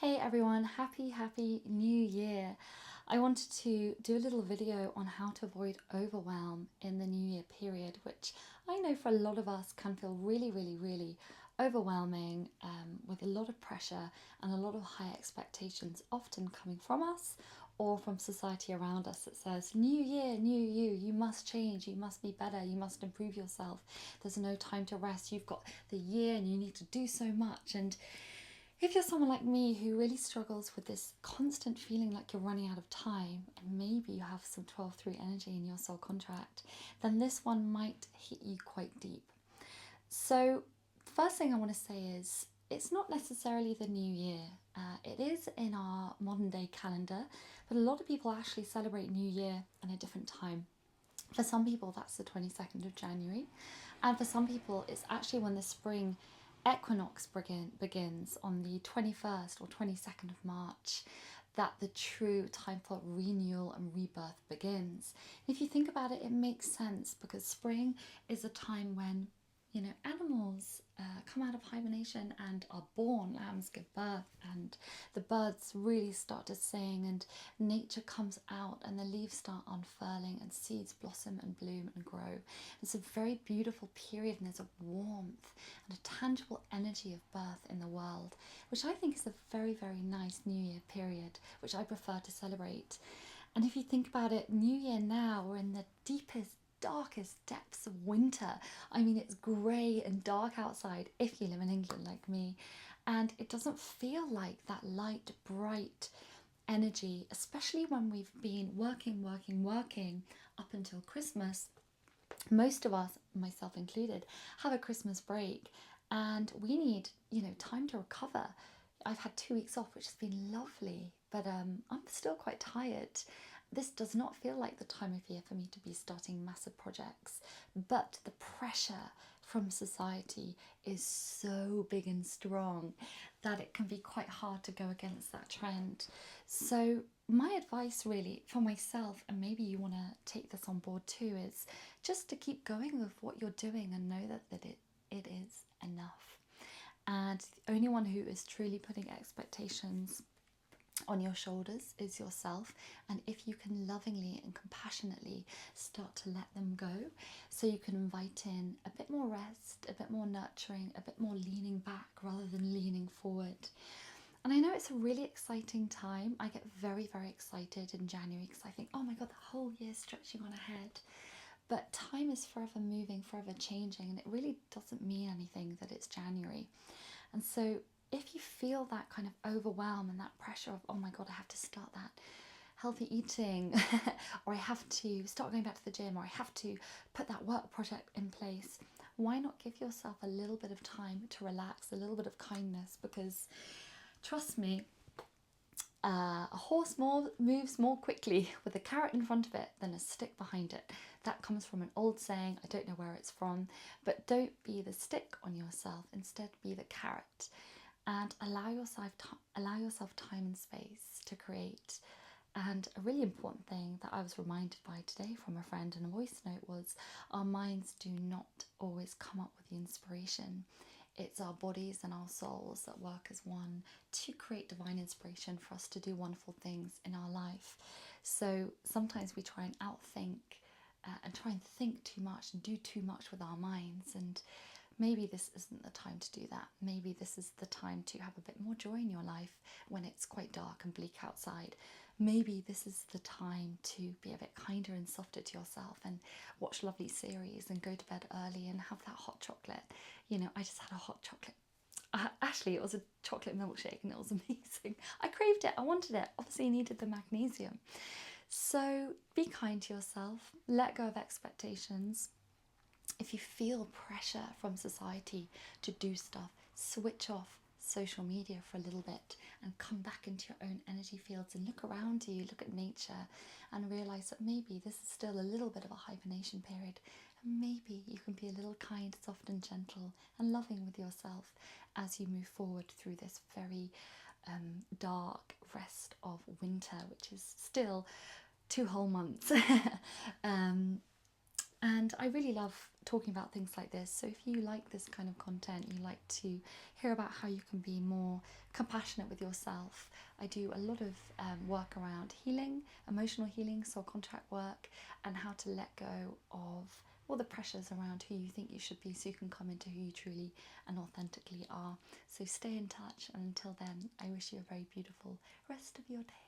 Hey everyone, happy new year. I wanted to do a little video on how to avoid overwhelm in the new year period, which I know for a lot of us can feel really overwhelming, with a lot of pressure and a lot of high expectations, often coming from us or from society around us that says, new year, new you must change, you must be better, you must improve yourself, there's no time to rest, you've got the year and you need to do so much. And if you're someone like me who really struggles with this constant feeling like you're running out of time, and maybe you have some 12-3 energy in your soul contract, then this one might hit you quite deep. So, first thing I want to say is it's not necessarily the new year. It is in our modern day calendar, but a lot of people actually celebrate New Year at a different time. For some people, that's the 22nd of January, and for some people, it's actually when the spring equinox begins on the 21st or 22nd of March, that the true time for renewal and rebirth begins. If you think about it, it makes sense because spring is a time when animals come out of hibernation and are born, lambs give birth, and the birds really start to sing, and nature comes out, and the leaves start unfurling, and seeds blossom and bloom and grow. It's a very beautiful period, and there's a warmth and a tangible energy of birth in the world, which I think is a very nice New Year period, which I prefer to celebrate. And if you think about it, New Year now, we're in the darkest depths of winter. I mean, it's grey and dark outside if you live in England like me, and it doesn't feel like that light, bright energy, especially when we've been working up until Christmas. Most of us, myself included, have a Christmas break, and we need, time to recover. I've had 2 weeks off, which has been lovely, but I'm still quite tired. This does not feel like the time of year for me to be starting massive projects, but the pressure from society is so big and strong that it can be quite hard to go against that trend. So my advice really for myself, and maybe you want to take this on board too, is just to keep going with what you're doing and know that it is enough. And the only one who is truly putting expectations on your shoulders is yourself. And if you can lovingly and compassionately start to let them go, so you can invite in a bit more rest, a bit more nurturing, a bit more leaning back rather than leaning forward. And I know it's a really exciting time. I get very excited in January because I think, oh my god, the whole year's stretching on ahead. But time is forever moving, forever changing, and it really doesn't mean anything that it's January. And so if you feel that kind of overwhelm and that pressure of, oh my god, I have to start that healthy eating, or I have to start going back to the gym, or I have to put that work project in place, why not give yourself a little bit of time to relax, a little bit of kindness? Because trust me, a horse moves more quickly with a carrot in front of it than a stick behind it. That comes from an old saying, I don't know where it's from, but don't be the stick on yourself, instead be the carrot. And allow yourself time and space to create. And a really important thing that I was reminded by today from a friend in a voice note was our minds do not always come up with the inspiration. It's our bodies and our souls that work as one to create divine inspiration for us to do wonderful things in our life. So sometimes we try and outthink and try and think too much and do too much with our minds, and maybe this isn't the time to do that. Maybe this is the time to have a bit more joy in your life when it's quite dark and bleak outside. Maybe this is the time to be a bit kinder and softer to yourself and watch lovely series and go to bed early and have that hot chocolate. I just had a hot chocolate. Actually, it was a chocolate milkshake and it was amazing. I craved it, I wanted it. Obviously, I needed the magnesium. So be kind to yourself, let go of expectations. If you feel pressure from society to do stuff, switch off social media for a little bit and come back into your own energy fields and look around you, look at nature, and realize that maybe this is still a little bit of a hibernation period, and maybe you can be a little kind, soft and gentle and loving with yourself as you move forward through this very dark rest of winter, which is still 2 whole months. And I really love talking about things like this. So if you like this kind of content, you like to hear about how you can be more compassionate with yourself, I do a lot of work around healing, emotional healing, soul contract work, and how to let go of all the pressures around who you think you should be so you can come into who you truly and authentically are. So stay in touch, and until then, I wish you a very beautiful rest of your day.